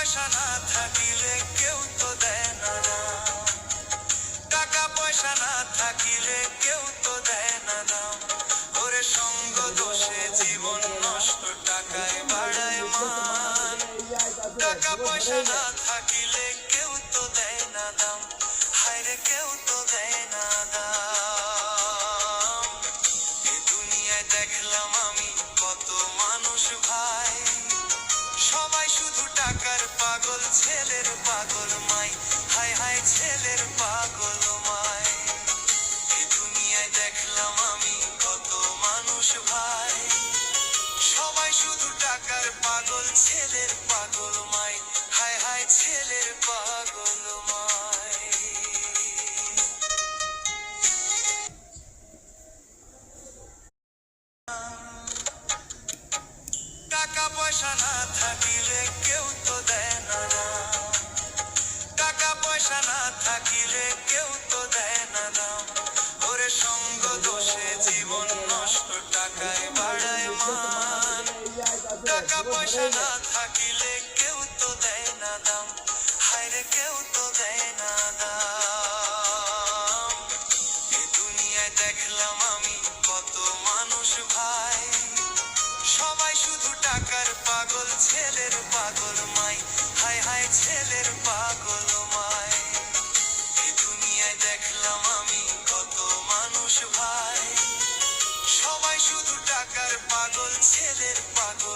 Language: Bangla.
পয়সা না থাকিলে কেউ তো দেয় না দাম, টাকা পয়সা না থাকিলে কেউ তো দেয় না দাম। ওরে সঙ্গ দোষে জীবন নষ্ট, টাকায় বাড়ায় মান। টাকা পয়সা না থাকিলে কেউ তো দেয় না দাম, হায়রে কেউ তো দেয় না দাম। এ দুনিয়ায় দেখলাম আমি কত মানুষ ভাই, সবাই শুধু টাকার পাগল, ছেলের পাগল মাই, হায় হায় ছেলের পাগল মাই। এ দুনিয়ায় দেখলাম আমি কত মানুষ ভাই, সবাই শুধু টাকার পাগল, ছেলের পাগল মাই, হায় হায় ছেলের পাগল মাই। টাকা পয়সা না থাকিলে কেউ তো দেয় না দাম, টাকা পয়সা না থাকিলে কেউ তো দেয় না দাম। ওরে সঙ্গ দোষে জীবন নষ্ট, টাকায় বাড়ায় মান। টাকা পয়সা না থাকিলে কেউ তো দেয় না দাম, হায়রে কেউ তো দেয় না দাম। এ দুনিয়ায় দেখলাম আমি কত মানুষ ভাই, সবাই শুধু টাকার পাগল, ছেলের পাগল মাই, হায় হায় ছেলের পাগল মাই। এ দুনিয়ায় দেখলাম আমি কত মানুষ ভাই, সবাই শুধু টাকার পাগল, ছেলের পাগল